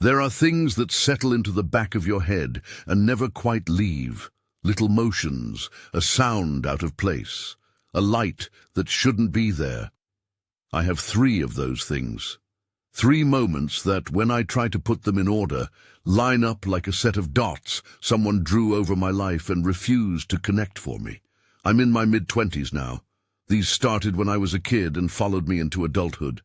There are things that settle into the back of your head and never quite leave. Little motions, a sound out of place, a light that shouldn't be there. I have 3 of those things. 3 moments that, when I try to put them in order, line up like a set of dots someone drew over my life and refused to connect for me. I'm in my mid-20s now. These started when I was a kid and followed me into adulthood.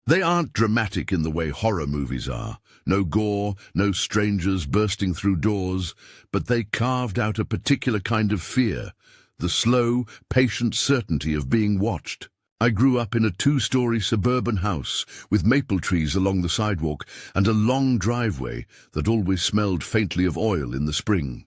They aren't dramatic in the way horror movies are. No gore, no strangers bursting through doors, but they carved out a particular kind of fear, the slow, patient certainty of being watched. I grew up in a 2-story suburban house with maple trees along the sidewalk and a long driveway that always smelled faintly of oil in the spring.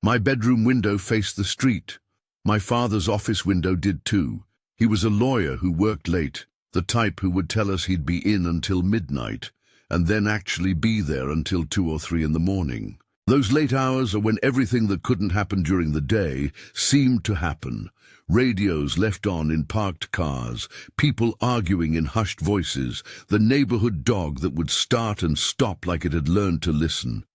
My bedroom window faced the street. My father's office window did too. He was a lawyer who worked late, the type who would tell us he'd be in until midnight, and then actually be there until 2 or 3 in the morning. Those late hours are when everything that couldn't happen during the day seemed to happen. Radios left on in parked cars, people arguing in hushed voices, the neighborhood dog that would start and stop like it had learned to listen.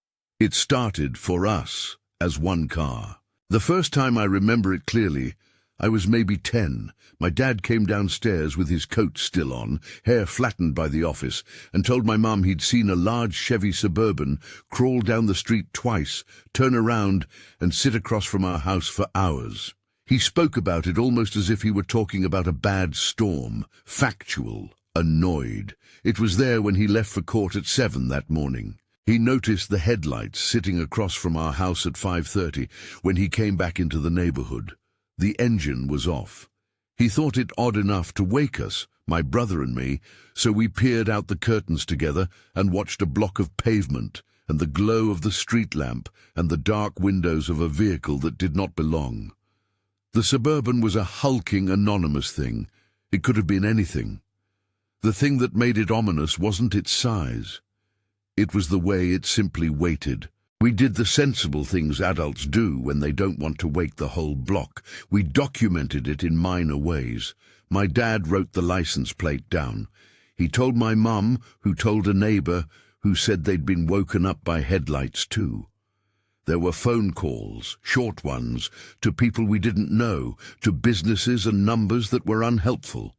It started, for us, as one car. The first time I remember it clearly, I was maybe 10. My dad came downstairs with his coat still on, hair flattened by the office, and told my mum he'd seen a large Chevy Suburban crawl down the street twice, turn around, and sit across from our house for hours. He spoke about it almost as if he were talking about a bad storm, factual, annoyed. It was there when he left for court at 7 that morning. He noticed the headlights sitting across from our house at 5:30 when he came back into the neighborhood. The engine was off. He thought it odd enough to wake us, my brother and me, so we peered out the curtains together and watched a block of pavement and the glow of the street lamp and the dark windows of a vehicle that did not belong. The Suburban was a hulking, anonymous thing. It could have been anything. The thing that made it ominous wasn't its size. It was the way it simply waited. We did the sensible things adults do when they don't want to wake the whole block. We documented it in minor ways. My dad wrote the license plate down. He told my mum, who told a neighbor, who said they'd been woken up by headlights too. There were phone calls, short ones, to people we didn't know, to businesses and numbers that were unhelpful.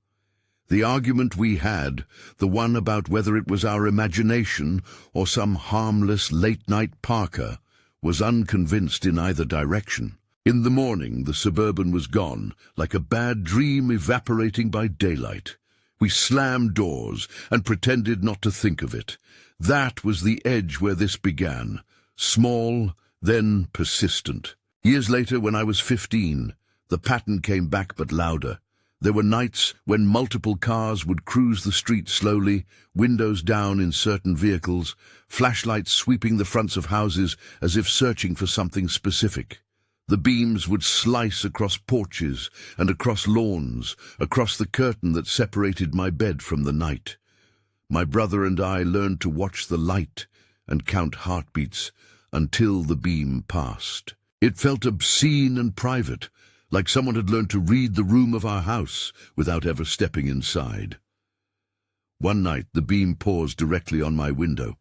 The argument we had, the one about whether it was our imagination or some harmless late-night parker, was unconvinced in either direction. In the morning, the Suburban was gone, like a bad dream evaporating by daylight. We slammed doors and pretended not to think of it. That was the edge where this began, small, then persistent. Years later, when I was 15, the pattern came back but louder. There were nights when multiple cars would cruise the street slowly, windows down in certain vehicles, flashlights sweeping the fronts of houses as if searching for something specific. The beams would slice across porches and across lawns, across the curtain that separated my bed from the night. My brother and I learned to watch the light and count heartbeats until the beam passed. It felt obscene and private, like someone had learned to read the room of our house without ever stepping inside. One night the beam paused directly on my window.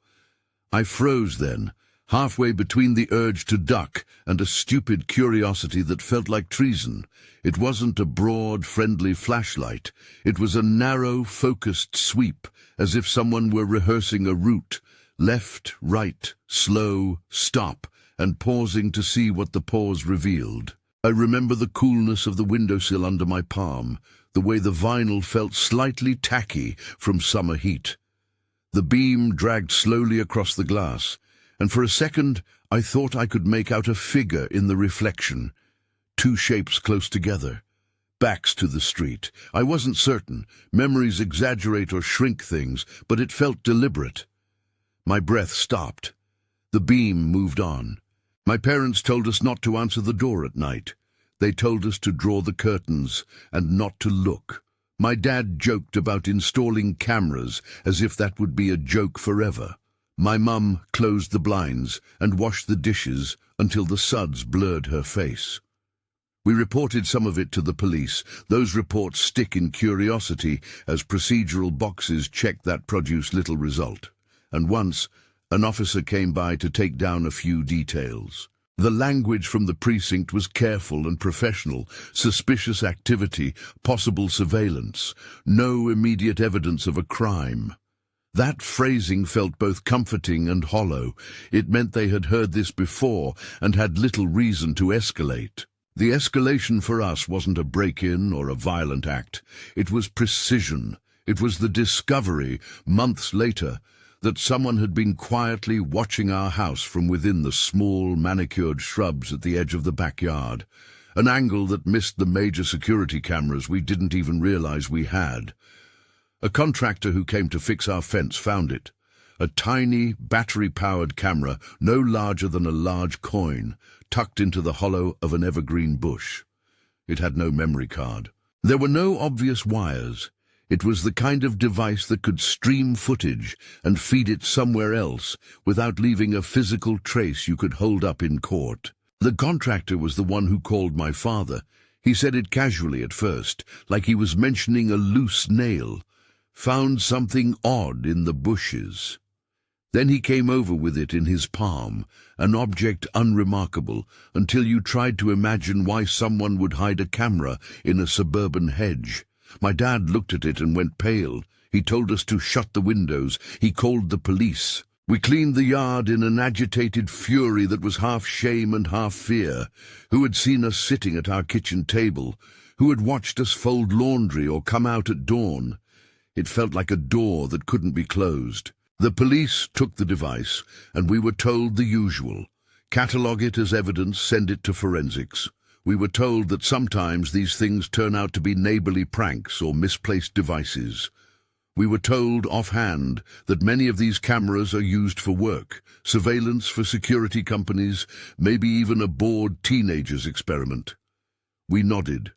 I froze then, halfway between the urge to duck and a stupid curiosity that felt like treason. It wasn't a broad, friendly flashlight. It was a narrow, focused sweep, as if someone were rehearsing a route, left, right, slow, stop, and pausing to see what the pause revealed. I remember the coolness of the windowsill under my palm, the way the vinyl felt slightly tacky from summer heat. The beam dragged slowly across the glass, and for a second I thought I could make out a figure in the reflection. 2 shapes close together, backs to the street. I wasn't certain. Memories exaggerate or shrink things, but it felt deliberate. My breath stopped. The beam moved on. My parents told us not to answer the door at night. They told us to draw the curtains and not to look. My dad joked about installing cameras as if that would be a joke forever. My mum closed the blinds and washed the dishes until the suds blurred her face. We reported some of it to the police. Those reports stick in curiosity as procedural boxes check that produce little result. and once an officer came by to take down a few details. The language from the precinct was careful and professional. Suspicious activity, possible surveillance, no immediate evidence of a crime. That phrasing felt both comforting and hollow. It meant they had heard this before and had little reason to escalate. The escalation for us wasn't a break-in or a violent act. It was precision. It was the discovery, months later, that someone had been quietly watching our house from within the small, manicured shrubs at the edge of the backyard, an angle that missed the major security cameras we didn't even realize we had. A contractor who came to fix our fence found it. A tiny, battery-powered camera, no larger than a large coin, tucked into the hollow of an evergreen bush. It had no memory card. There were no obvious wires. It was the kind of device that could stream footage and feed it somewhere else without leaving a physical trace you could hold up in court. The contractor was the one who called my father. He said it casually at first, like he was mentioning a loose nail. Found something odd in the bushes. Then he came over with it in his palm, an object unremarkable, until you tried to imagine why someone would hide a camera in a suburban hedge. My dad looked at it and went pale. He told us to shut the windows. He called the police. We cleaned the yard in an agitated fury that was half shame and half fear. Who had seen us sitting at our kitchen table? Who had watched us fold laundry or come out at dawn? It felt like a door that couldn't be closed. The police took the device, and we were told the usual. Catalogue it as evidence, send it to forensics. We were told that sometimes these things turn out to be neighborly pranks or misplaced devices. We were told offhand that many of these cameras are used for work, surveillance for security companies, maybe even a bored teenager's experiment. We nodded.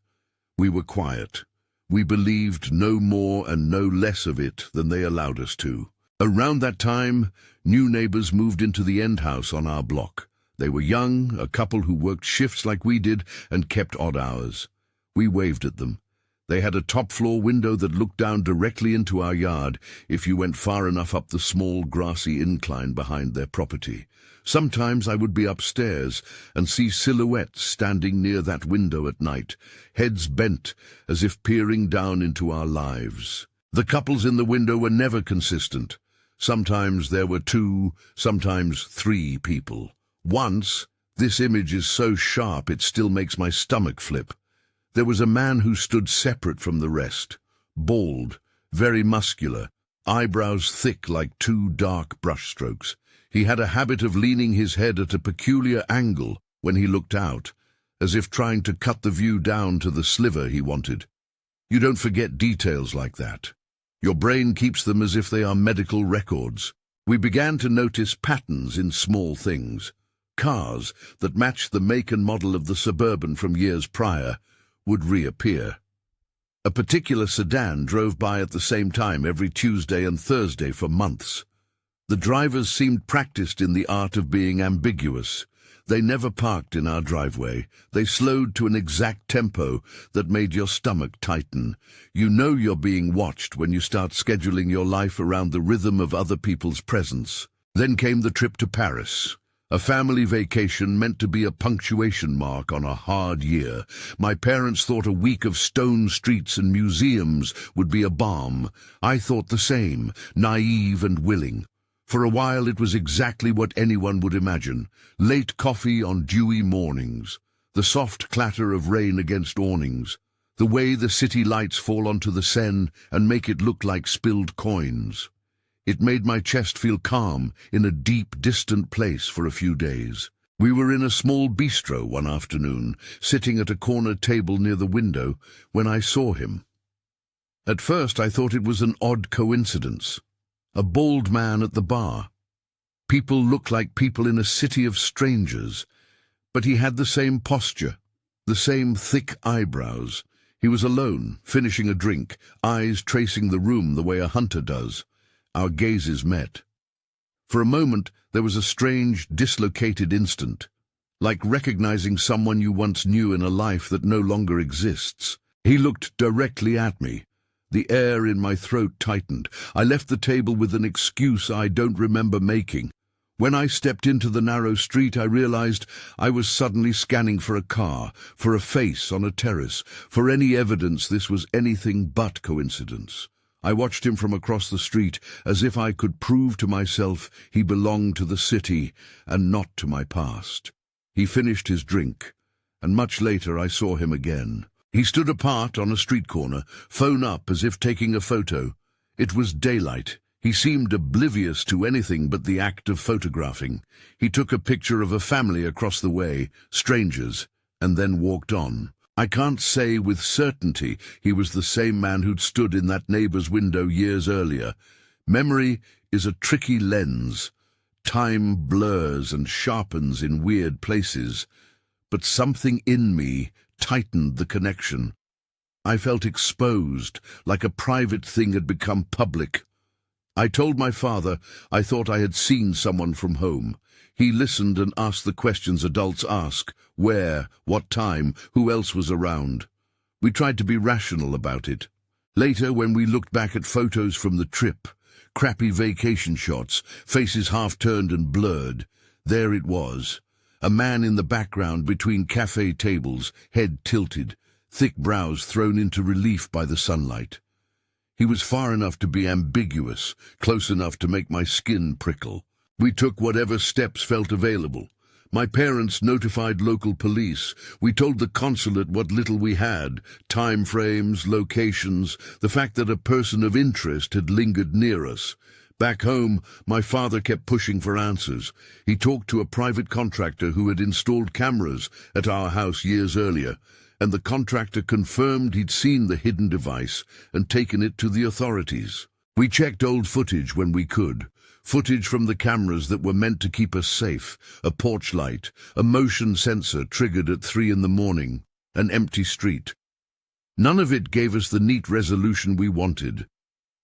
We were quiet. We believed no more and no less of it than they allowed us to. Around that time, new neighbors moved into the end house on our block. They were young, a couple who worked shifts like we did and kept odd hours. We waved at them. They had a top-floor window that looked down directly into our yard if you went far enough up the small grassy incline behind their property. Sometimes I would be upstairs and see silhouettes standing near that window at night, heads bent as if peering down into our lives. The couples in the window were never consistent. Sometimes there were 2, sometimes 3 people. Once, this image is so sharp it still makes my stomach flip. There was a man who stood separate from the rest, bald, very muscular, eyebrows thick like 2 dark brushstrokes. He had a habit of leaning his head at a peculiar angle when he looked out, as if trying to cut the view down to the sliver he wanted. You don't forget details like that. Your brain keeps them as if they are medical records. We began to notice patterns in small things. Cars that matched the make and model of the Suburban from years prior would reappear. A particular sedan drove by at the same time every Tuesday and Thursday for months. The drivers seemed practiced in the art of being ambiguous. They never parked in our driveway. They slowed to an exact tempo that made your stomach tighten. You know you're being watched when you start scheduling your life around the rhythm of other people's presence. Then came the trip to Paris. A family vacation meant to be a punctuation mark on a hard year. My parents thought a week of stone streets and museums would be a balm. I thought the same, naive and willing. For a while it was exactly what anyone would imagine. Late coffee on dewy mornings, the soft clatter of rain against awnings, the way the city lights fall onto the Seine and make it look like spilled coins. It made my chest feel calm in a deep, distant place for a few days. We were in a small bistro one afternoon, sitting at a corner table near the window, when I saw him. At first I thought it was an odd coincidence. A bald man at the bar. People looked like people in a city of strangers, but he had the same posture, the same thick eyebrows. He was alone, finishing a drink, eyes tracing the room the way a hunter does. Our gazes met. For a moment there was a strange, dislocated instant, like recognizing someone you once knew in a life that no longer exists. He looked directly at me. The air in my throat tightened. I left the table with an excuse I don't remember making. When I stepped into the narrow street, I realized I was suddenly scanning for a car, for a face on a terrace, for any evidence this was anything but coincidence. I watched him from across the street, as if I could prove to myself he belonged to the city and not to my past. He finished his drink, and much later I saw him again. He stood apart on a street corner, phone up as if taking a photo. It was daylight. He seemed oblivious to anything but the act of photographing. He took a picture of a family across the way, strangers, and then walked on. I can't say with certainty he was the same man who'd stood in that neighbor's window years earlier. Memory is a tricky lens. Time blurs and sharpens in weird places, but something in me tightened the connection. I felt exposed, like a private thing had become public. I told my father I thought I had seen someone from home. He listened and asked the questions adults ask: where, what time, who else was around. We tried to be rational about it. Later, when we looked back at photos from the trip, crappy vacation shots, faces half-turned and blurred, there it was. A man in the background between cafe tables, head tilted, thick brows thrown into relief by the sunlight. He was far enough to be ambiguous, close enough to make my skin prickle. We took whatever steps felt available. My parents notified local police. We told the consulate what little we had, time frames, locations, the fact that a person of interest had lingered near us. Back home, my father kept pushing for answers. He talked to a private contractor who had installed cameras at our house years earlier, and the contractor confirmed he'd seen the hidden device and taken it to the authorities. We checked old footage when we could. Footage from the cameras that were meant to keep us safe, a porch light, a motion sensor triggered at 3 in the morning, an empty street. None of it gave us the neat resolution we wanted.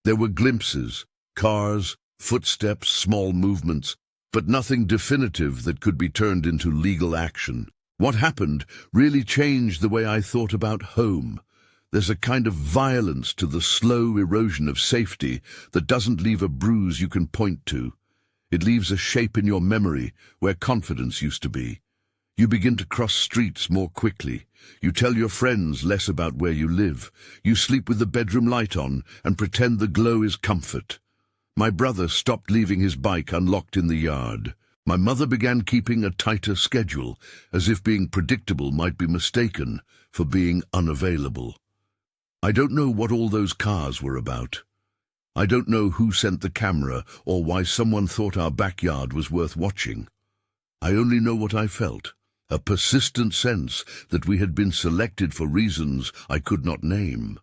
There were glimpses, cars, footsteps, small movements, but nothing definitive that could be turned into legal action. What happened really changed the way I thought about home. There's a kind of violence to the slow erosion of safety that doesn't leave a bruise you can point to. It leaves a shape in your memory where confidence used to be. You begin to cross streets more quickly. You tell your friends less about where you live. You sleep with the bedroom light on and pretend the glow is comfort. My brother stopped leaving his bike unlocked in the yard. My mother began keeping a tighter schedule, as if being predictable might be mistaken for being unavailable. I don't know what all those cars were about. I don't know who sent the camera or why someone thought our backyard was worth watching. I only know what I felt, a persistent sense that we had been selected for reasons I could not name.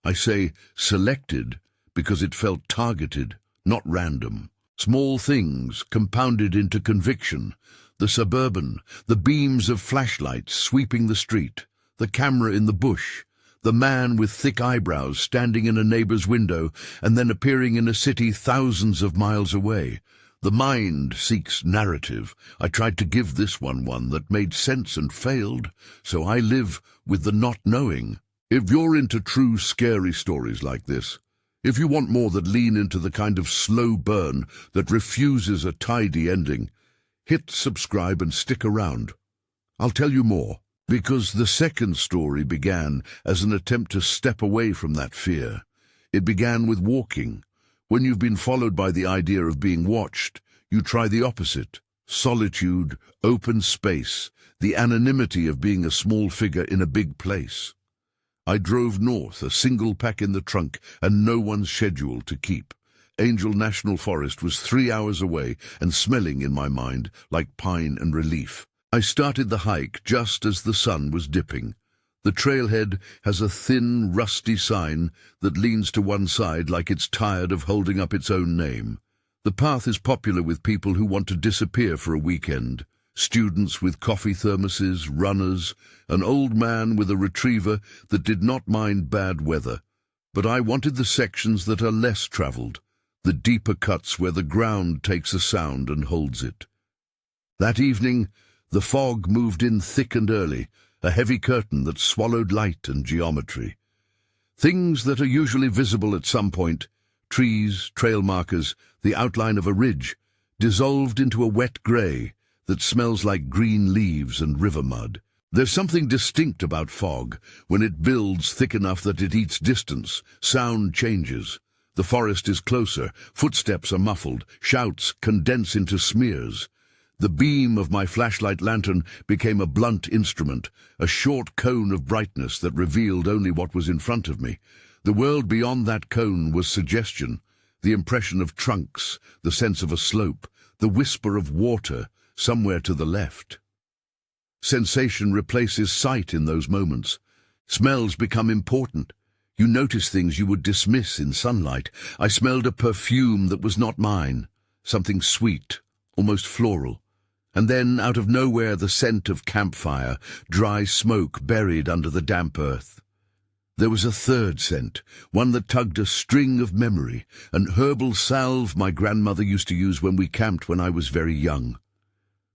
I say selected because it felt targeted, not random. Small things compounded into conviction. The suburban, the beams of flashlights sweeping the street, the camera in the bush, the man with thick eyebrows standing in a neighbor's window and then appearing in a city thousands of miles away. The mind seeks narrative. I tried to give this one that made sense and failed, so I live with the not knowing. If you're into true scary stories like this, if you want more that lean into the kind of slow burn that refuses a tidy ending, hit subscribe and stick around. I'll tell you more, because the second story began as an attempt to step away from that fear. It began with walking. When you've been followed by the idea of being watched, you try the opposite. Solitude, open space, the anonymity of being a small figure in a big place. I drove north, a single pack in the trunk, and no one's schedule to keep. Angel National Forest was 3 hours away and smelling in my mind like pine and relief. I started the hike just as the sun was dipping. The trailhead has a thin, rusty sign that leans to one side like it's tired of holding up its own name. The path is popular with people who want to disappear for a weekend. Students with coffee thermoses, runners, an old man with a retriever that did not mind bad weather. But I wanted the sections that are less traveled, the deeper cuts where the ground takes a sound and holds it. That evening, the fog moved in thick and early, a heavy curtain that swallowed light and geometry. Things that are usually visible at some point, trees, trail markers, the outline of a ridge, dissolved into a wet grey that smells like green leaves and river mud. There's something distinct about fog. When it builds thick enough that it eats distance, sound changes. The forest is closer, footsteps are muffled, shouts condense into smears. The beam of my flashlight lantern became a blunt instrument, a short cone of brightness that revealed only what was in front of me. The world beyond that cone was suggestion, the impression of trunks, the sense of a slope, the whisper of water somewhere to the left. Sensation replaces sight in those moments. Smells become important. You notice things you would dismiss in sunlight. I smelled a perfume that was not mine, something sweet, almost floral. And then, out of nowhere, the scent of campfire, dry smoke buried under the damp earth. There was a third scent, one that tugged a string of memory, an herbal salve my grandmother used to use when we camped when I was very young.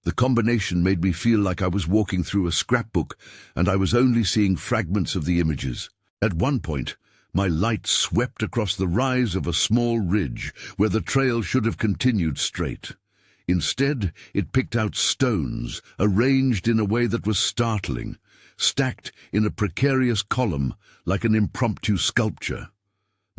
The combination made me feel like I was walking through a scrapbook, and I was only seeing fragments of the images. At one point, my light swept across the rise of a small ridge where the trail should have continued straight. Instead, it picked out stones, arranged in a way that was startling, stacked in a precarious column like an impromptu sculpture.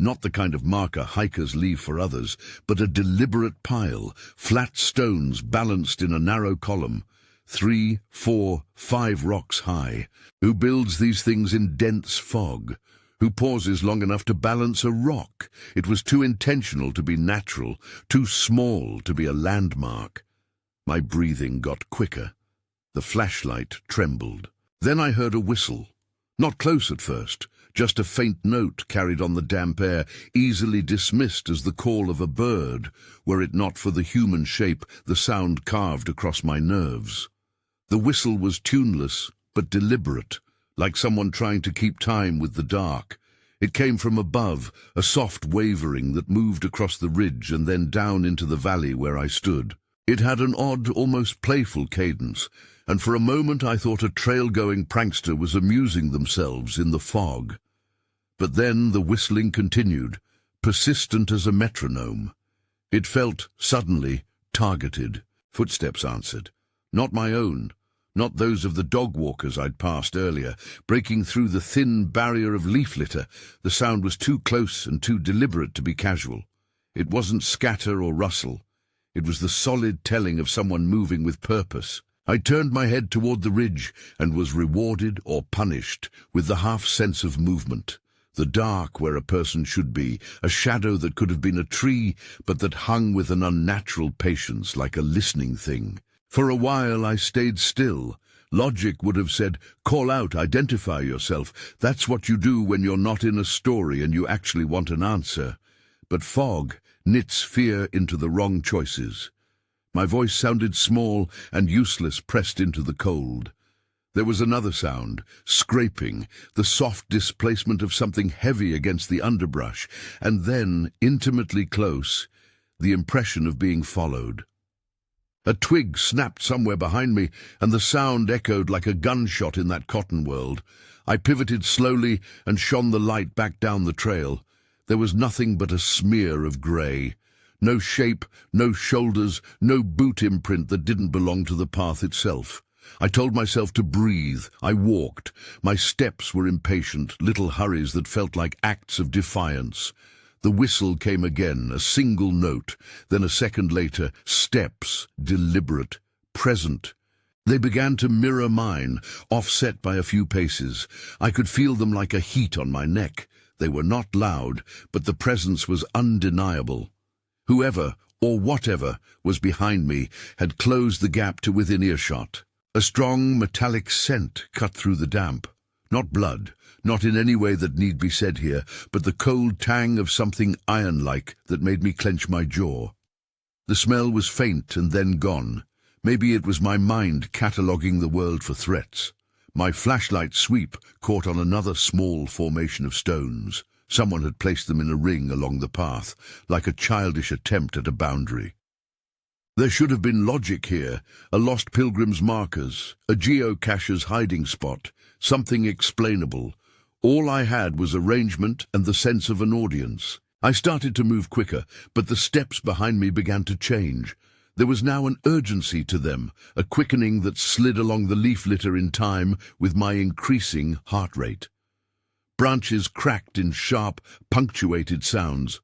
Not the kind of marker hikers leave for others, but a deliberate pile, flat stones balanced in a narrow column, 3, 4, 5 rocks high. Who builds these things in dense fog? Who pauses long enough to balance a rock? It was too intentional to be natural, too small to be a landmark. My breathing got quicker. The flashlight trembled. Then I heard a whistle. Not close at first, just a faint note carried on the damp air, easily dismissed as the call of a bird, were it not for the human shape the sound carved across my nerves. The whistle was tuneless, but deliberate, like someone trying to keep time with the dark. It came from above, a soft wavering that moved across the ridge and then down into the valley where I stood. It had an odd, almost playful cadence, and for a moment I thought a trail-going prankster was amusing themselves in the fog. But then the whistling continued, persistent as a metronome. It felt, suddenly, targeted. Footsteps answered. Not my own. Not those of the dog walkers I'd passed earlier, breaking through the thin barrier of leaf litter. The sound was too close and too deliberate to be casual. It wasn't scatter or rustle. It was the solid telling of someone moving with purpose. I turned my head toward the ridge and was rewarded or punished with the half sense of movement. The dark where a person should be, a shadow that could have been a tree, but that hung with an unnatural patience like a listening thing. For a while I stayed still. Logic would have said, call out, identify yourself. That's what you do when you're not in a story and you actually want an answer. But fog knits fear into the wrong choices. My voice sounded small and useless pressed into the cold. There was another sound, scraping, the soft displacement of something heavy against the underbrush, and then, intimately close, the impression of being followed. A twig snapped somewhere behind me, and the sound echoed like a gunshot in that cotton world. I pivoted slowly and shone the light back down the trail. There was nothing but a smear of grey. No shape, no shoulders, no boot imprint that didn't belong to the path itself. I told myself to breathe. I walked. My steps were impatient, little hurries that felt like acts of defiance. The whistle came again, a single note. Then a second later, steps, deliberate, present. They began to mirror mine, offset by a few paces. I could feel them like a heat on my neck. They were not loud, but the presence was undeniable. Whoever, or whatever, was behind me had closed the gap to within earshot. A strong, metallic scent cut through the damp. Not blood, not in any way that need be said here, but the cold tang of something iron-like that made me clench my jaw. The smell was faint and then gone. Maybe it was my mind cataloguing the world for threats. My flashlight sweep caught on another small formation of stones. Someone had placed them in a ring along the path, like a childish attempt at a boundary. There should have been logic here, a lost pilgrim's markers, a geocacher's hiding spot, something explainable. All I had was arrangement and the sense of an audience. I started to move quicker, but the steps behind me began to change. There was now an urgency to them, a quickening that slid along the leaf litter in time with my increasing heart rate. Branches cracked in sharp, punctuated sounds.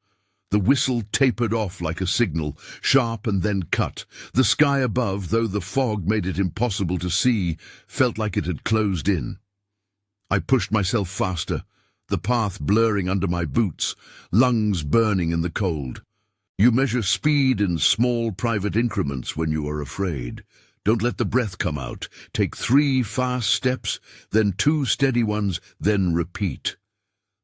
The whistle tapered off like a signal, sharp and then cut. The sky above, though the fog made it impossible to see, felt like it had closed in. I pushed myself faster, the path blurring under my boots, lungs burning in the cold. You measure speed in small private increments when you are afraid. Don't let the breath come out. Take 3 fast steps, then 2 steady ones, then repeat.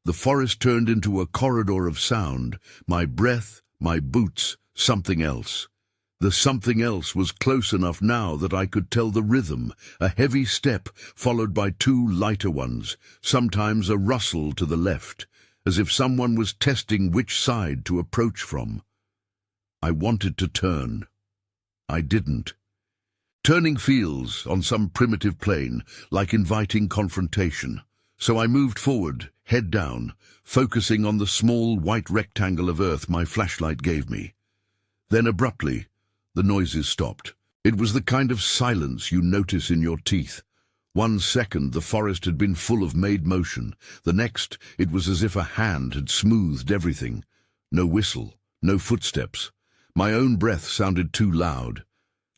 The forest turned into a corridor of sound. My breath, my boots, something else. The something else was close enough now that I could tell the rhythm, a heavy step followed by 2 lighter ones, sometimes a rustle to the left, as if someone was testing which side to approach from. I wanted to turn. I didn't. Turning feels, on some primitive plane, like inviting confrontation. So I moved forward, head down, focusing on the small white rectangle of earth my flashlight gave me. Then abruptly, the noises stopped. It was the kind of silence you notice in your teeth. 1 second the forest had been full of made motion. The next, it was as if a hand had smoothed everything. No whistle, no footsteps. My own breath sounded too loud.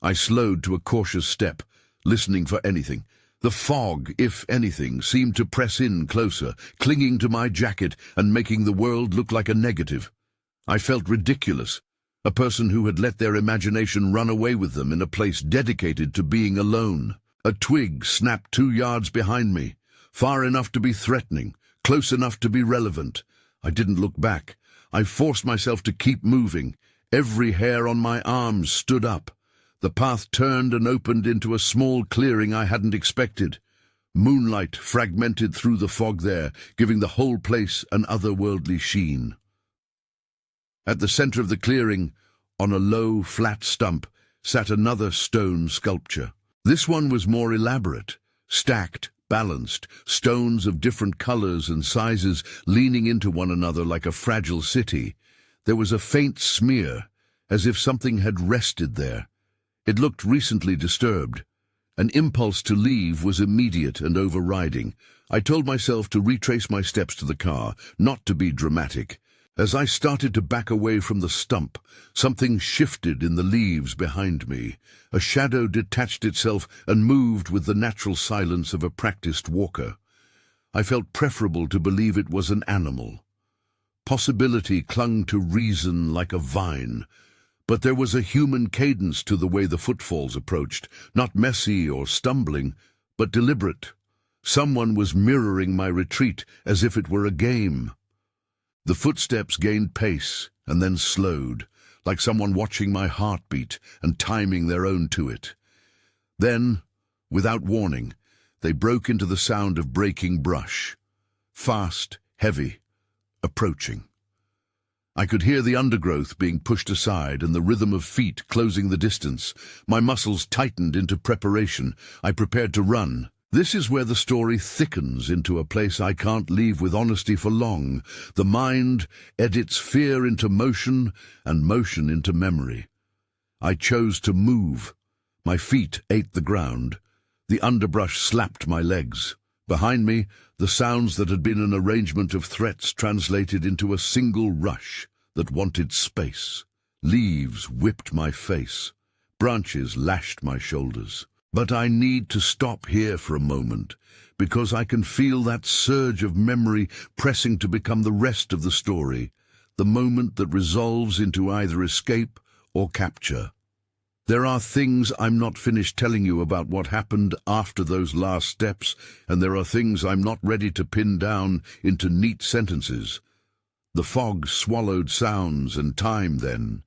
I slowed to a cautious step, listening for anything. The fog, if anything, seemed to press in closer, clinging to my jacket and making the world look like a negative. I felt ridiculous, a person who had let their imagination run away with them in a place dedicated to being alone. A twig snapped 2 yards behind me, far enough to be threatening, close enough to be relevant. I didn't look back. I forced myself to keep moving. Every hair on my arms stood up. The path turned and opened into a small clearing I hadn't expected. Moonlight fragmented through the fog there, giving the whole place an otherworldly sheen. At the center of the clearing, on a low, flat stump, sat another stone sculpture. This one was more elaborate, stacked, balanced, stones of different colors and sizes leaning into one another like a fragile city. There was a faint smear, as if something had rested there. It looked recently disturbed. An impulse to leave was immediate and overriding. I told myself to retrace my steps to the car, not to be dramatic. As I started to back away from the stump, something shifted in the leaves behind me. A shadow detached itself and moved with the natural silence of a practiced walker. I felt preferable to believe it was an animal. Possibility clung to reason like a vine, but there was a human cadence to the way the footfalls approached, not messy or stumbling, but deliberate. Someone was mirroring my retreat as if it were a game. The footsteps gained pace and then slowed, like someone watching my heartbeat and timing their own to it. Then, without warning, they broke into the sound of breaking brush. Fast, heavy, approaching. I could hear the undergrowth being pushed aside and the rhythm of feet closing the distance. My muscles tightened into preparation. I prepared to run. This is where the story thickens into a place I can't leave with honesty for long. The mind edits fear into motion and motion into memory. I chose to move. My feet ate the ground. The underbrush slapped my legs. Behind me, the sounds that had been an arrangement of threats translated into a single rush that wanted space. Leaves whipped my face. Branches lashed my shoulders. But I need to stop here for a moment, because I can feel that surge of memory pressing to become the rest of the story, the moment that resolves into either escape or capture. There are things I'm not finished telling you about what happened after those last steps, and there are things I'm not ready to pin down into neat sentences. The fog swallowed sounds and time then,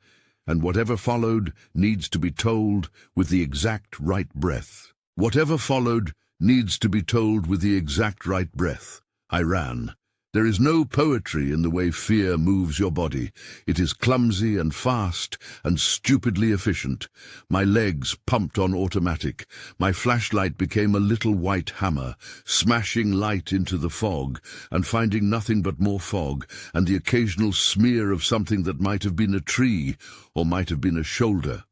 and whatever followed needs to be told with the exact right breath. Whatever followed needs to be told with the exact right breath. I ran, There is no poetry in the way fear moves your body. It is clumsy and fast and stupidly efficient. My legs pumped on automatic. My flashlight became a little white hammer, smashing light into the fog and finding nothing but more fog and the occasional smear of something that might have been a tree or might have been a shoulder.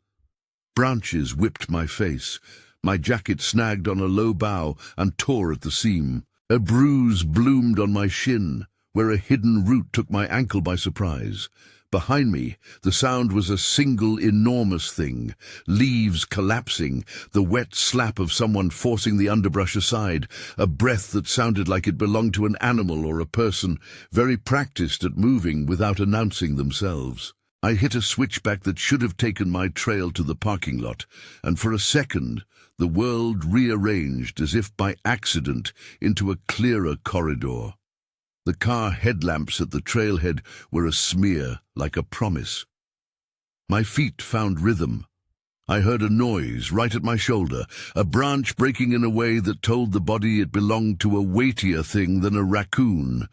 Branches whipped my face. My jacket snagged on a low bough and tore at the seam. A bruise bloomed on my shin, where a hidden root took my ankle by surprise. Behind me, the sound was a single enormous thing, leaves collapsing, the wet slap of someone forcing the underbrush aside, a breath that sounded like it belonged to an animal or a person, very practiced at moving without announcing themselves. I hit a switchback that should have taken my trail to the parking lot, and for a second, the world rearranged as if by accident into a clearer corridor. The car headlamps at the trailhead were a smear, like a promise. My feet found rhythm. I heard a noise right at my shoulder, a branch breaking in a way that told the body it belonged to a weightier thing than a raccoon.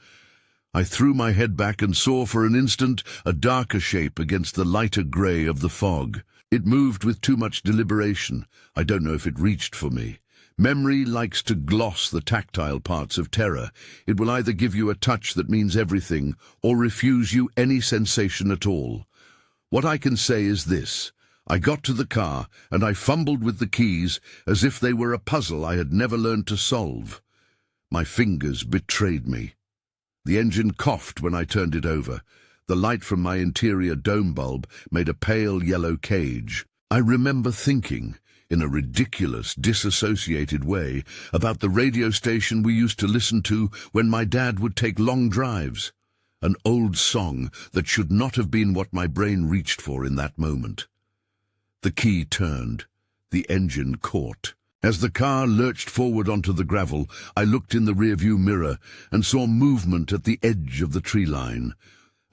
I threw my head back and saw for an instant a darker shape against the lighter grey of the fog. It moved with too much deliberation. I don't know if it reached for me. Memory likes to gloss the tactile parts of terror. It will either give you a touch that means everything or refuse you any sensation at all. What I can say is this. I got to the car and I fumbled with the keys as if they were a puzzle I had never learned to solve. My fingers betrayed me. The engine coughed when I turned it over. The light from my interior dome bulb made a pale yellow cage. I remember thinking, in a ridiculous, disassociated way, about the radio station we used to listen to when my dad would take long drives. An old song that should not have been what my brain reached for in that moment. The key turned. The engine caught. As the car lurched forward onto the gravel, I looked in the rearview mirror and saw movement at the edge of the tree line.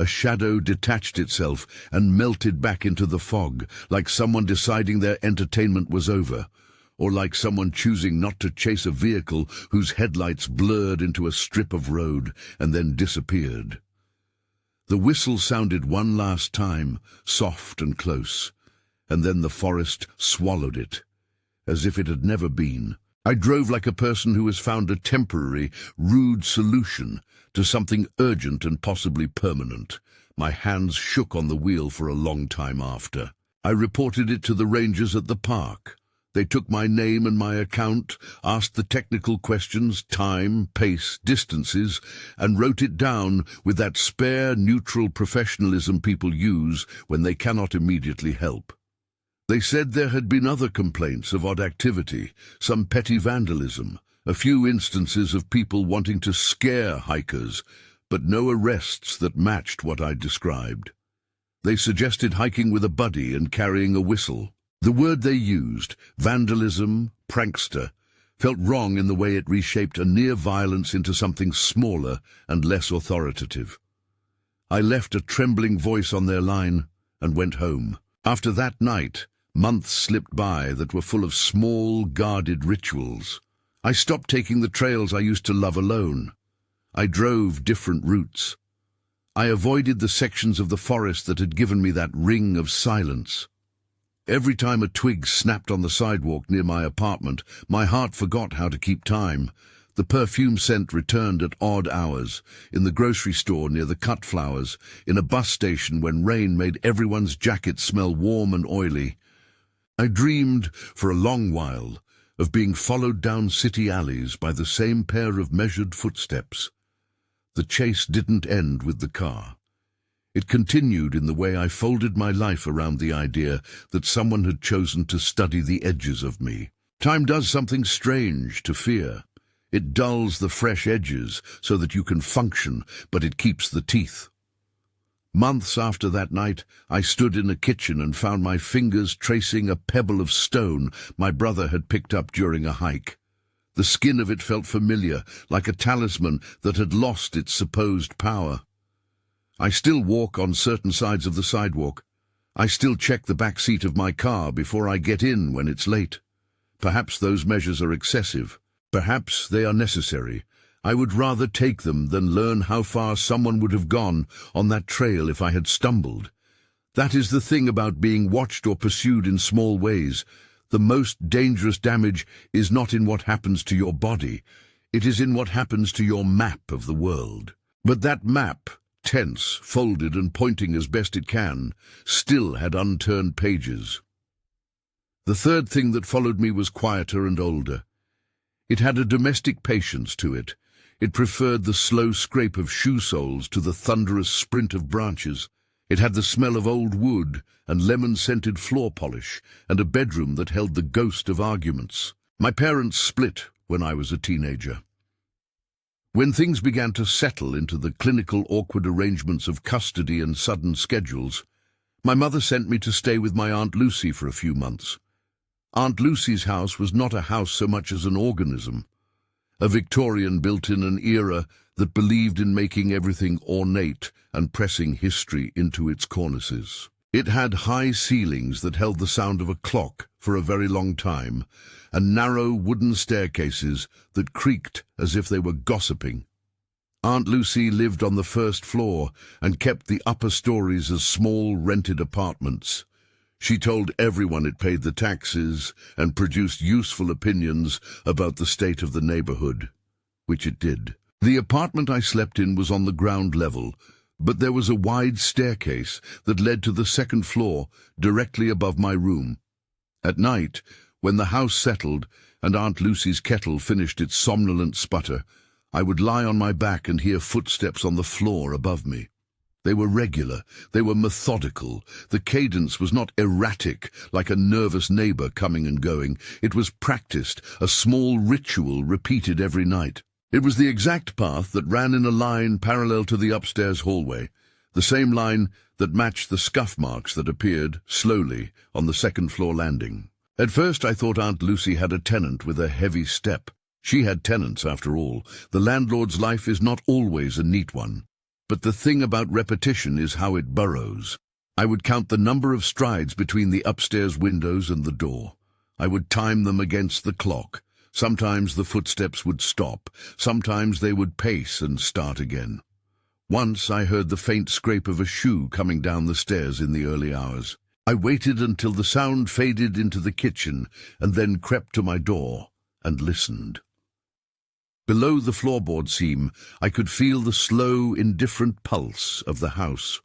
A shadow detached itself and melted back into the fog, like someone deciding their entertainment was over, or like someone choosing not to chase a vehicle whose headlights blurred into a strip of road and then disappeared. The whistle sounded one last time, soft and close, and then the forest swallowed it, as if it had never been. I drove like a person who has found a temporary, rude solution to something urgent and possibly permanent. My hands shook on the wheel for a long time after. I reported it to the rangers at the park. They took my name and my account, asked the technical questions, time, pace, distances, and wrote it down with that spare, neutral professionalism people use when they cannot immediately help. They said there had been other complaints of odd activity, some petty vandalism, a few instances of people wanting to scare hikers, but no arrests that matched what I described. They suggested hiking with a buddy and carrying a whistle. The word they used, vandalism, prankster, felt wrong in the way it reshaped a near violence into something smaller and less authoritative. I left a trembling voice on their line and went home. After that night, months slipped by that were full of small, guarded rituals. I stopped taking the trails I used to love alone. I drove different routes. I avoided the sections of the forest that had given me that ring of silence. Every time a twig snapped on the sidewalk near my apartment, my heart forgot how to keep time. The perfume scent returned at odd hours, in the grocery store near the cut flowers, in a bus station when rain made everyone's jacket smell warm and oily. I dreamed, for a long while, of being followed down city alleys by the same pair of measured footsteps. The chase didn't end with the car. It continued in the way I folded my life around the idea that someone had chosen to study the edges of me. Time does something strange to fear. It dulls the fresh edges so that you can function, but it keeps the teeth. Months after that night, I stood in a kitchen and found my fingers tracing a pebble of stone my brother had picked up during a hike. The skin of it felt familiar, like a talisman that had lost its supposed power. I still walk on certain sides of the sidewalk. I still check the back seat of my car before I get in when it's late. Perhaps those measures are excessive. Perhaps they are necessary. I would rather take them than learn how far someone would have gone on that trail if I had stumbled. That is the thing about being watched or pursued in small ways. The most dangerous damage is not in what happens to your body. It is in what happens to your map of the world. But that map, tense, folded and pointing as best it can, still had unturned pages. The third thing that followed me was quieter and older. It had a domestic patience to it. It preferred the slow scrape of shoe soles to the thunderous sprint of branches. It had the smell of old wood and lemon-scented floor polish and a bedroom that held the ghost of arguments. My parents split when I was a teenager. When things began to settle into the clinical awkward arrangements of custody and sudden schedules, my mother sent me to stay with my Aunt Lucy for a few months. Aunt Lucy's house was not a house so much as an organism, a Victorian built in an era that believed in making everything ornate and pressing history into its cornices. It had high ceilings that held the sound of a clock for a very long time, and narrow wooden staircases that creaked as if they were gossiping. Aunt Lucy lived on the first floor and kept the upper stories as small rented apartments. She told everyone it paid the taxes and produced useful opinions about the state of the neighborhood, which it did. The apartment I slept in was on the ground level, but there was a wide staircase that led to the second floor directly above my room. At night, when the house settled and Aunt Lucy's kettle finished its somnolent sputter, I would lie on my back and hear footsteps on the floor above me. They were regular, they were methodical. The cadence was not erratic, like a nervous neighbor coming and going. It was practiced, a small ritual repeated every night. It was the exact path that ran in a line parallel to the upstairs hallway, the same line that matched the scuff marks that appeared, slowly, on the second-floor landing. At first I thought Aunt Lucy had a tenant with a heavy step. She had tenants, after all. The landlord's life is not always a neat one. But the thing about repetition is how it burrows. I would count the number of strides between the upstairs windows and the door. I would time them against the clock. Sometimes the footsteps would stop. Sometimes they would pace and start again. Once I heard the faint scrape of a shoe coming down the stairs in the early hours. I waited until the sound faded into the kitchen and then crept to my door and listened. Below the floorboard seam, I could feel the slow, indifferent pulse of the house.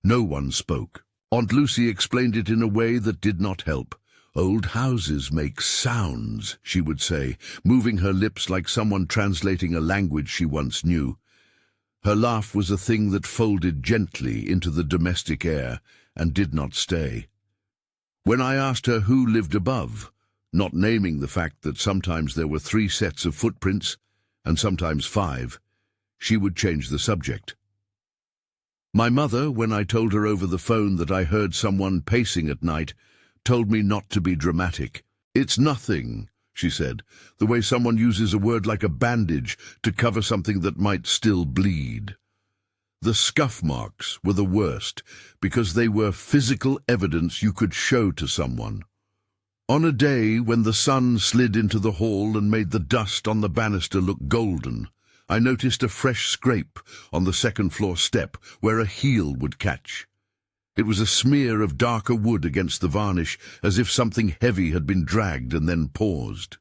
No one spoke. Aunt Lucy explained it in a way that did not help. "Old houses make sounds," she would say, moving her lips like someone translating a language she once knew. Her laugh was a thing that folded gently into the domestic air and did not stay. When I asked her who lived above, not naming the fact that sometimes there were 3 sets of footprints, and sometimes 5, she would change the subject. My mother, when I told her over the phone that I heard someone pacing at night, told me not to be dramatic. "It's nothing," she said, "the way someone uses a word like a bandage to cover something that might still bleed." The scuff marks were the worst because they were physical evidence you could show to someone. On a day when the sun slid into the hall and made the dust on the banister look golden, I noticed a fresh scrape on the second-floor step where a heel would catch. It was a smear of darker wood against the varnish, as if something heavy had been dragged and then paused.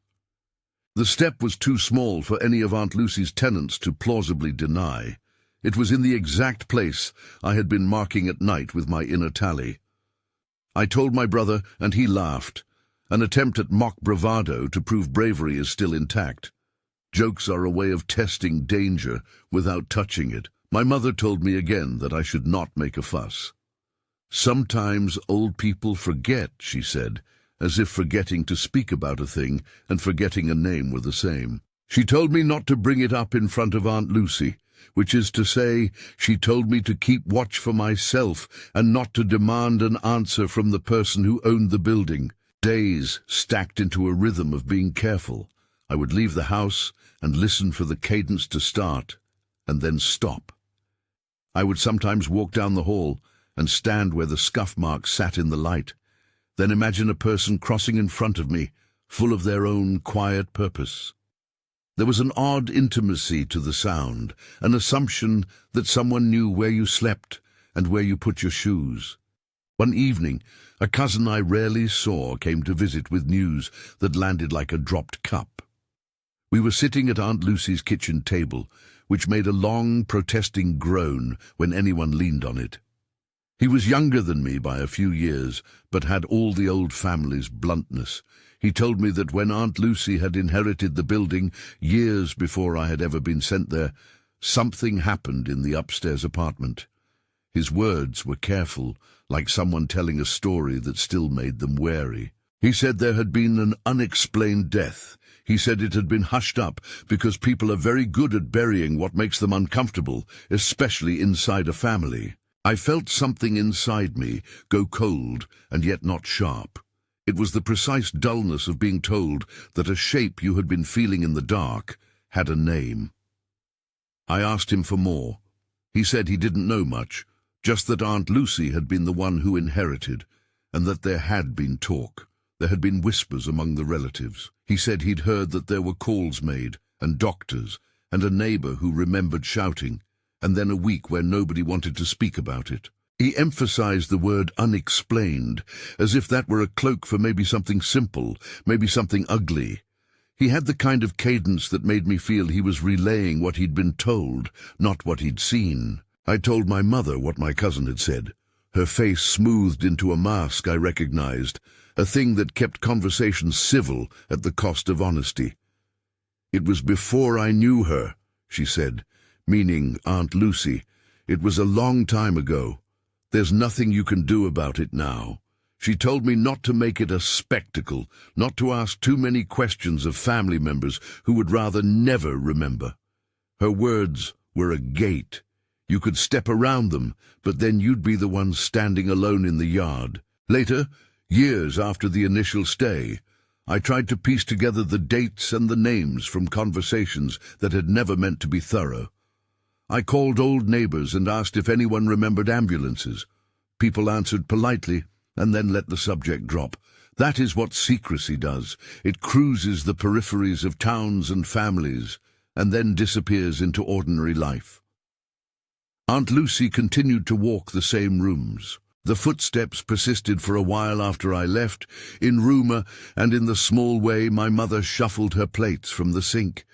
The step was too small for any of Aunt Lucy's tenants to plausibly deny. It was in the exact place I had been marking at night with my inner tally. I told my brother, and he laughed. An attempt at mock bravado to prove bravery is still intact. Jokes are a way of testing danger without touching it. My mother told me again that I should not make a fuss. "Sometimes old people forget," she said, as if forgetting to speak about a thing and forgetting a name were the same. She told me not to bring it up in front of Aunt Lucy, which is to say, she told me to keep watch for myself and not to demand an answer from the person who owned the building. Days stacked into a rhythm of being careful. I would leave the house and listen for the cadence to start, and then stop. I would sometimes walk down the hall and stand where the scuff marks sat in the light, then imagine a person crossing in front of me, full of their own quiet purpose. There was an odd intimacy to the sound, an assumption that someone knew where you slept and where you put your shoes. One evening, a cousin I rarely saw came to visit with news that landed like a dropped cup. We were sitting at Aunt Lucy's kitchen table, which made a long, protesting groan when anyone leaned on it. He was younger than me by a few years, but had all the old family's bluntness. He told me that when Aunt Lucy had inherited the building, years before I had ever been sent there, something happened in the upstairs apartment. His words were careful, like someone telling a story that still made them wary. He said there had been an unexplained death. He said it had been hushed up because people are very good at burying what makes them uncomfortable, especially inside a family. I felt something inside me go cold and yet not sharp. It was the precise dullness of being told that a shape you had been feeling in the dark had a name. I asked him for more. He said he didn't know much, just that Aunt Lucy had been the one who inherited, and that there had been talk. There had been whispers among the relatives. He said he'd heard that there were calls made, and doctors, and a neighbor who remembered shouting, and then a week where nobody wanted to speak about it. He emphasized the word unexplained, as if that were a cloak for maybe something simple, maybe something ugly. He had the kind of cadence that made me feel he was relaying what he'd been told, not what he'd seen. I told my mother what my cousin had said. Her face smoothed into a mask I recognized, a thing that kept conversations civil at the cost of honesty. "It was before I knew her," she said, meaning Aunt Lucy. "It was a long time ago. There's nothing you can do about it now." She told me not to make it a spectacle, not to ask too many questions of family members who would rather never remember. Her words were a gate. You could step around them, but then you'd be the one standing alone in the yard. Later, years after the initial stay, I tried to piece together the dates and the names from conversations that had never meant to be thorough. I called old neighbors and asked if anyone remembered ambulances. People answered politely and then let the subject drop. That is what secrecy does. It cruises the peripheries of towns and families and then disappears into ordinary life. Aunt Lucy continued to walk the same rooms. The footsteps persisted for a while after I left, in rumor and in the small way my mother shuffled her plates from the sink.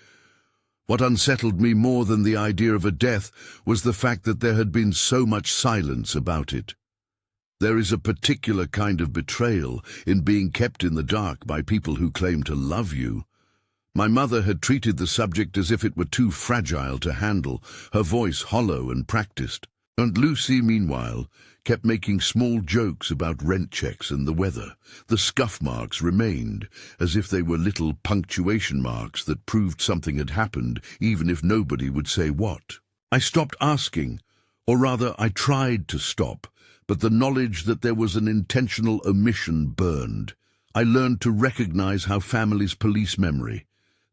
What unsettled me more than the idea of a death was the fact that there had been so much silence about it. There is a particular kind of betrayal in being kept in the dark by people who claim to love you. My mother had treated the subject as if it were too fragile to handle, her voice hollow and practiced. Aunt Lucy, meanwhile, kept making small jokes about rent checks and the weather. The scuff marks remained, as if they were little punctuation marks that proved something had happened, even if nobody would say what. I stopped asking, or rather I tried to stop, but the knowledge that there was an intentional omission burned. I learned to recognize how families police memory.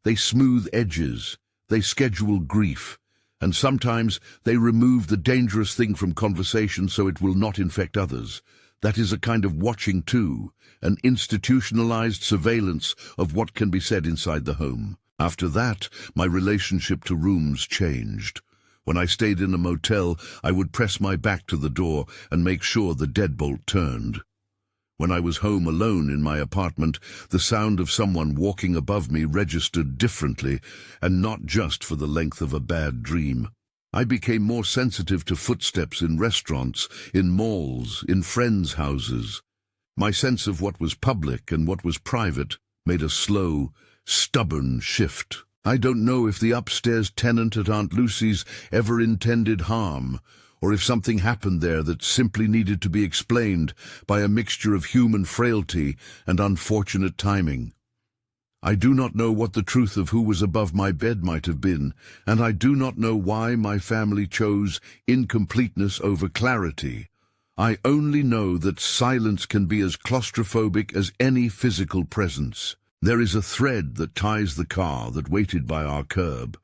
They smooth edges, they schedule grief, and sometimes they remove the dangerous thing from conversation so it will not infect others. That is a kind of watching too, an institutionalized surveillance of what can be said inside the home. After that, my relationship to rooms changed. When I stayed in a motel, I would press my back to the door and make sure the deadbolt turned. When I was home alone in my apartment, the sound of someone walking above me registered differently, and not just for the length of a bad dream. I became more sensitive to footsteps in restaurants, in malls, in friends' houses. My sense of what was public and what was private made a slow, stubborn shift. I don't know if the upstairs tenant at Aunt Lucy's ever intended harm, or if something happened there that simply needed to be explained by a mixture of human frailty and unfortunate timing. I do not know what the truth of who was above my bed might have been, and I do not know why my family chose incompleteness over clarity. I only know that silence can be as claustrophobic as any physical presence. There is a thread that ties the car that waited by our curb,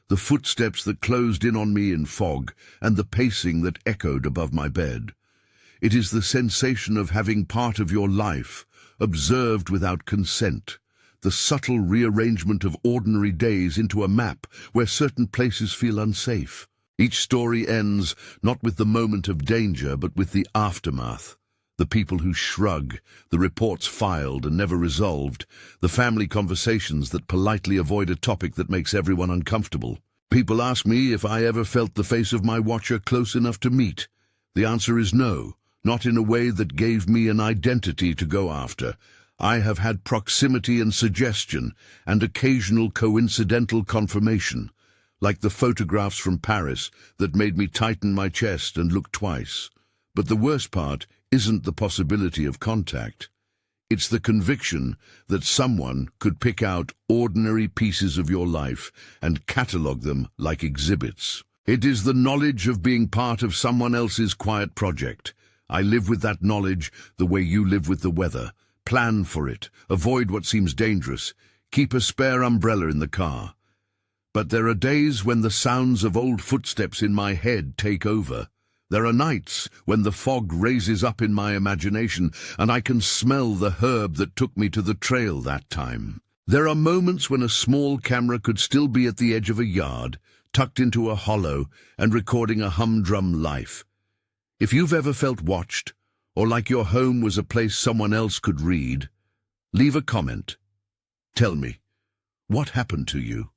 the footsteps that closed in on me in fog, and the pacing that echoed above my bed. It is the sensation of having part of your life observed without consent, the subtle rearrangement of ordinary days into a map where certain places feel unsafe. Each story ends not with the moment of danger, but with the aftermath. The people who shrug, the reports filed and never resolved, the family conversations that politely avoid a topic that makes everyone uncomfortable. People ask me if I ever felt the face of my watcher close enough to meet. The answer is no, not in a way that gave me an identity to go after. I have had proximity and suggestion, and occasional coincidental confirmation, like the photographs from Paris that made me tighten my chest and look twice. But the worst part isn't the possibility of contact. It's the conviction that someone could pick out ordinary pieces of your life and catalogue them like exhibits. It is the knowledge of being part of someone else's quiet project. I live with that knowledge the way you live with the weather. Plan for it. Avoid what seems dangerous. Keep a spare umbrella in the car. But there are days when the sounds of old footsteps in my head take over. There are nights when the fog raises up in my imagination and I can smell the herb that took me to the trail that time. There are moments when a small camera could still be at the edge of a yard, tucked into a hollow and recording a humdrum life. If you've ever felt watched, or like your home was a place someone else could read, leave a comment. Tell me, what happened to you?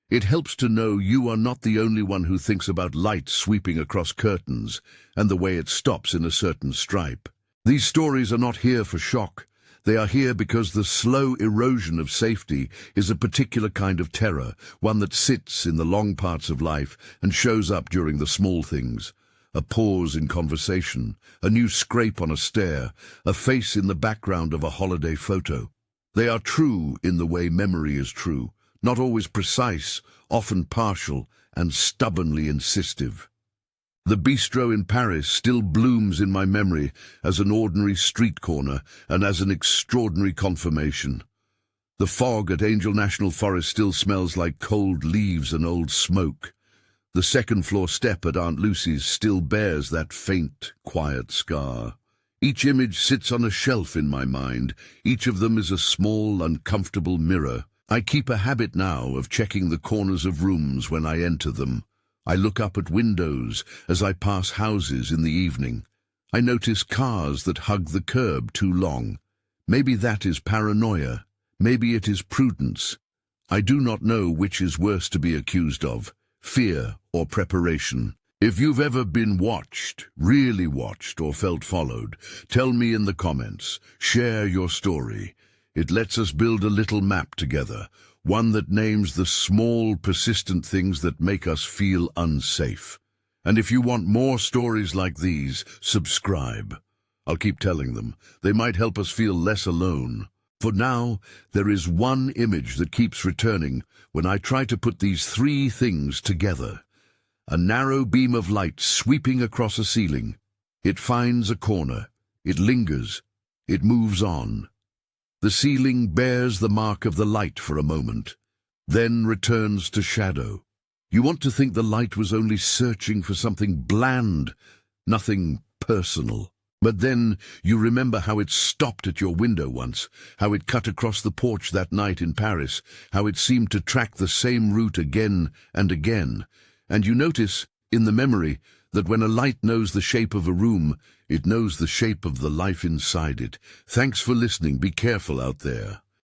It helps to know you are not the only one who thinks about light sweeping across curtains and the way it stops in a certain stripe. These stories are not here for shock. They are here because the slow erosion of safety is a particular kind of terror, one that sits in the long parts of life and shows up during the small things. A pause in conversation, a new scrape on a stair, a face in the background of a holiday photo. They are true in the way memory is true. Not always precise, often partial, and stubbornly insistive. The bistro in Paris still blooms in my memory as an ordinary street corner and as an extraordinary confirmation. The fog at Angel National Forest still smells like cold leaves and old smoke. The second-floor step at Aunt Lucy's still bears that faint, quiet scar. Each image sits on a shelf in my mind. Each of them is a small, uncomfortable mirror. I keep a habit now of checking the corners of rooms when I enter them. I look up at windows as I pass houses in the evening. I notice cars that hug the curb too long. Maybe that is paranoia. Maybe it is prudence. I do not know which is worse to be accused of, fear or preparation. If you've ever been watched, really watched, or felt followed, tell me in the comments. Share your story. It lets us build a little map together, one that names the small, persistent things that make us feel unsafe. And if you want more stories like these, subscribe. I'll keep telling them. They might help us feel less alone. For now, there is one image that keeps returning when I try to put these three things together. A narrow beam of light sweeping across a ceiling. It finds a corner. It lingers. It moves on. The ceiling bears the mark of the light for a moment, then returns to shadow. You want to think the light was only searching for something bland, nothing personal. But then you remember how it stopped at your window once, how it cut across the porch that night in Paris, how it seemed to track the same route again and again. And you notice, in the memory, that when a light knows the shape of a room, it knows the shape of the life inside it. Thanks for listening. Be careful out there.